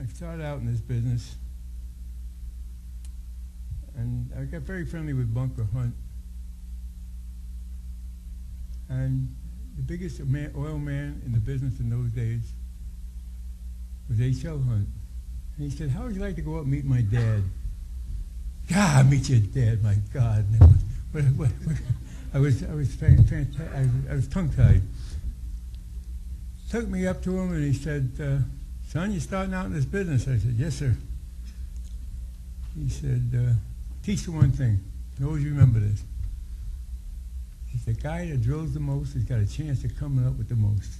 I started out in this business, and I got very friendly with Bunker Hunt. And the biggest oil man in the business in those days was H.L. Hunt. And he said, "How would you like to go up and meet my dad?" God, meet your dad, my God. I was tongue-tied. Took me up to him and he said, "Son, you're starting out in this business." I said, "Yes, sir." He said, "Teach you one thing. You always remember this." He said, "The guy that drills the most has got a chance of coming up with the most."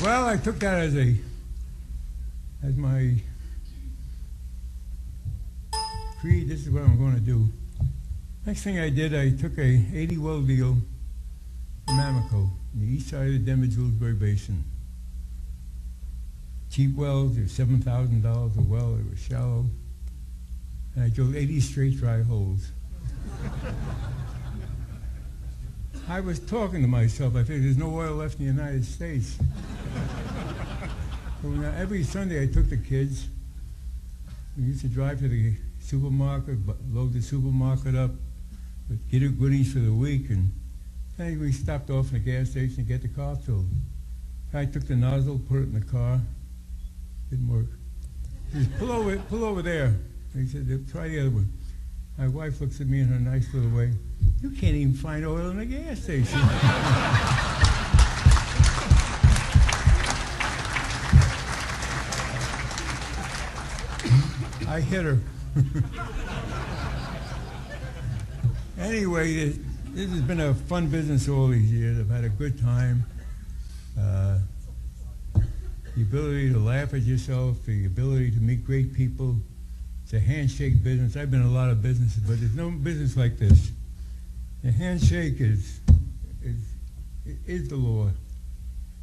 Well, I took that as my creed. This is what I'm going to do. Next thing I did, I took a 80 well deal in Amoco, on the east side of the Denver-Julesburg Basin. Cheap wells, they were $7,000 a well, they were shallow. And I drilled 80 straight dry holes. I was talking to myself. I figured there's no oil left in the United States. So now every Sunday I took the kids. We used to drive to the supermarket, load the supermarket up with goodies for the week, and then we stopped off in the gas station to get the car filled. I took the nozzle, put it in the car. Didn't work. He said, pull over there. He said, "Try the other one." My wife looks at me in her nice little way. "You can't even find oil in a gas station." I hit her. Anyway, this has been a fun business all these years. I've had a good time. The ability to laugh at yourself, the ability to meet great people. It's a handshake business. I've been in a lot of businesses, but there's no business like this. The handshake is the law,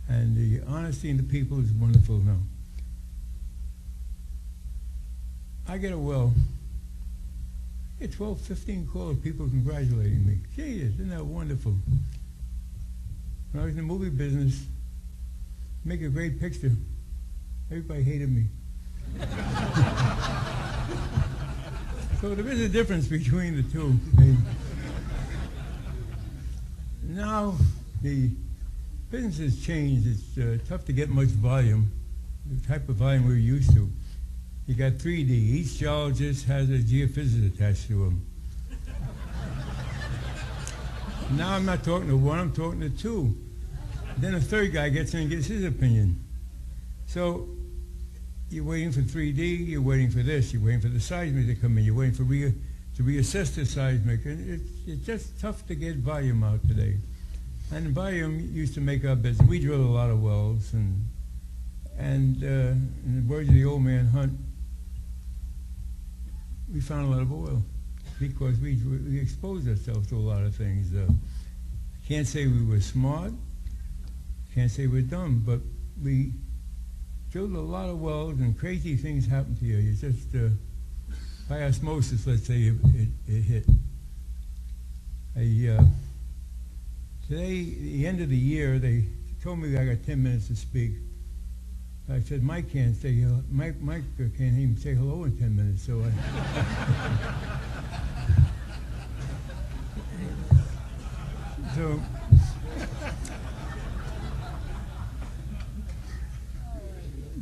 and the honesty in the people is wonderful now. I get 12, 15 calls, people congratulating me. Gee, isn't that wonderful? When I was in the movie business, make a great picture, everybody hated me. So there is a difference between the two. Now the business has changed. It's tough to get much volume, the type of volume we're used to. You got 3D. Each geologist has a geophysicist attached to him. Now I'm not talking to one, I'm talking to two. Then a third guy gets in and gets his opinion. So you're waiting for 3D, you're waiting for this, you're waiting for the seismic to come in, you're waiting for to reassess the seismic. And it's just tough to get volume out today. And volume used to make our business. We drilled a lot of wells, and in the words of the old man Hunt, we found a lot of oil because we exposed ourselves to a lot of things. Can't say we were smart, can't say we're dumb, but we drilled a lot of wells and crazy things happen to you. You just, by osmosis, let's say, it hit. Today, the end of the year, they told me I got 10 minutes to speak. I said, Mike can't even say hello in 10 minutes, so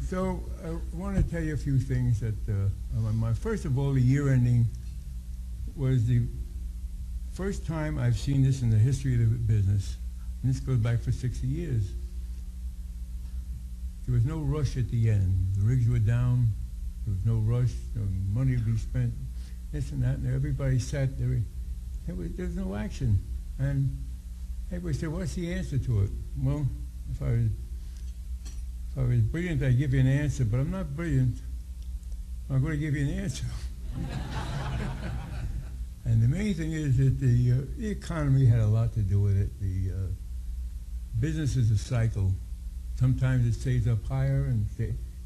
So I want to tell you a few things that, first of all, the year ending was the first time I've seen this in the history of the business. And this goes back for 60 years. There was no rush at the end. The rigs were down. There was no rush. No money to be spent. This and that. And everybody sat there. There was no action. And everybody said, "What's the answer to it?" Well, if I was brilliant, I'd give you an answer. But I'm not brilliant. I'm going to give you an answer. And the main thing is that the economy had a lot to do with it. The business is a cycle. Sometimes it stays up higher, and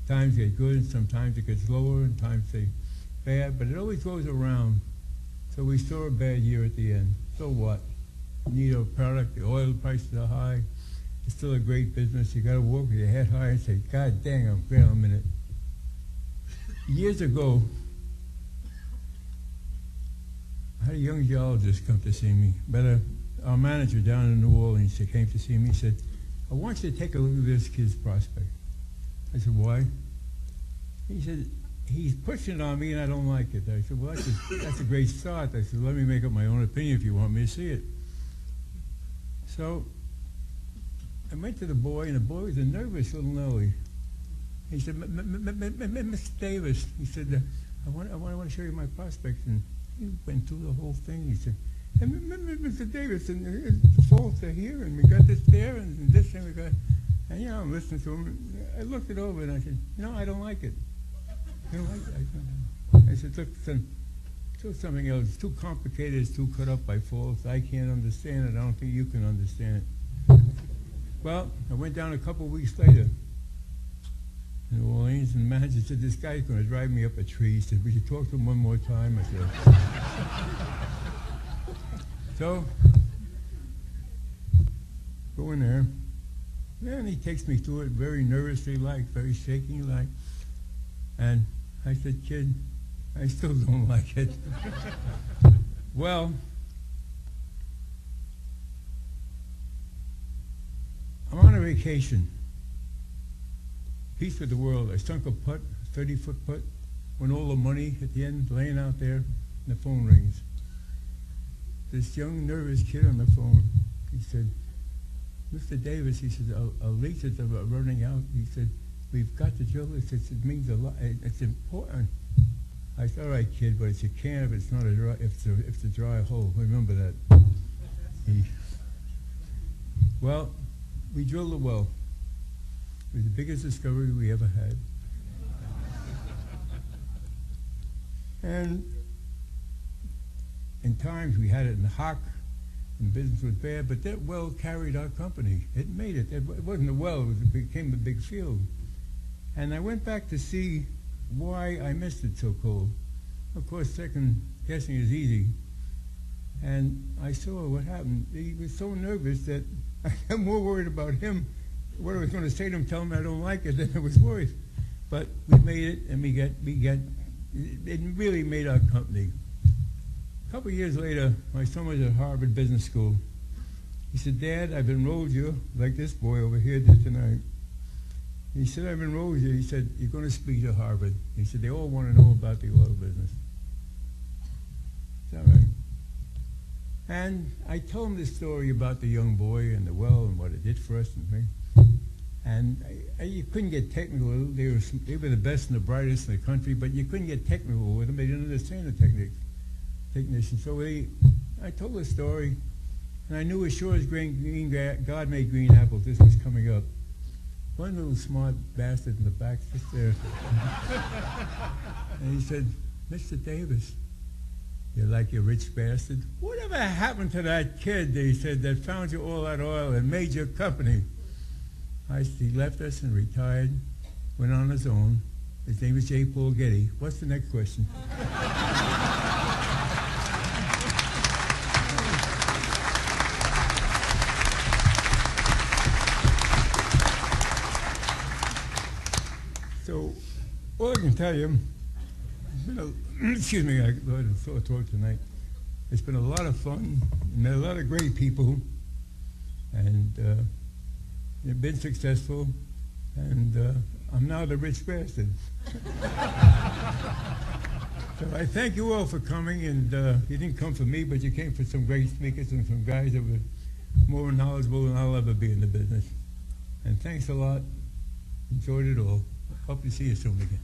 times get good, and sometimes it gets lower, and times they bad, but it always goes around. So we saw a bad year at the end. So what? Need a product, the oil prices are high. It's still a great business. You got to walk with your head high and say, God dang, I'm glad I'm in it. Years ago, I had a young geologist come to see me. But our manager down in New Orleans came to see me. He said, I want you to take a look at this kid's prospect. I said, why? He said, he's pushing it on me and I don't like it. I said, well, that's a great start. I said, let me make up my own opinion if you want me to see it. So I went to the boy, and the boy was a nervous little Nelly. He said, Mr. Davis, he said, I want to show you my prospects. And he went through the whole thing. He said, Mr. Davis, and the faults are here, and we got this there, and this thing we got. And, you know, I'm listening to him. I looked it over, and I said, no, I don't like it. I don't like it. I said, look, son, do something else. It's too complicated. It's too cut up by faults. I can't understand it. I don't think you can understand it. Well, I went down a couple of weeks later in New Orleans, and the manager said, this guy's going to drive me up a tree. He said, would you talk to him one more time? I said, so, go in there. And he takes me through it very nervously like, very shaky like. And I said, kid, I still don't like it. Well, I'm on a vacation. Peace with the world. I sunk a putt, a 30-foot putt, won all the money at the end, laying out there, and the phone rings. This young, nervous kid on the phone, he said, Mr. Davis, he said, our leases are running out. He said, we've got to drill this. It means a lot. It's important. I said, all right, kid, but it's a can if it's not a dry, if it's a dry hole. Remember that. Well, we drilled a well. It was the biggest discovery we ever had. And in times we had it in the hock, and business was bad, but that well carried our company. It made it. It wasn't a well, it became a big field. And I went back to see why I missed it so cold. Of course, second guessing is easy. And I saw what happened. He was so nervous that I got more worried about him, what I was going to say to him, tell him I don't like it, than I was worried. But we made it, and it really made our company. A couple of years later, my son was at Harvard Business School. He said, Dad, I've enrolled you, like this boy over here did tonight. He said, I've enrolled you. He said, you're going to speak at Harvard. He said, they all want to know about the oil business. It's all right. And I told him this story about the young boy and the well and what it did for us and things. And you couldn't get technical. They were the best and the brightest in the country, but you couldn't get technical with them. They didn't understand the technician. So I told the story, and I knew as sure as God made green apples, this was coming up. One little smart bastard in the back sits there. And he said, Mr. Davis, you're like a rich bastard. Whatever happened to that kid, they said, that found you all that oil and made your company? He left us and retired, went on his own. His name is J. Paul Getty. What's the next question? So, all I can tell you, it's been excuse me, I had a sore throat tonight. It's been a lot of fun, met a lot of great people, and they've been successful, and I'm now the rich bastard. So I thank you all for coming, and you didn't come for me, but you came for some great speakers and some guys that were more knowledgeable than I'll ever be in the business. And thanks a lot. Enjoyed it all. Hope to see you soon again.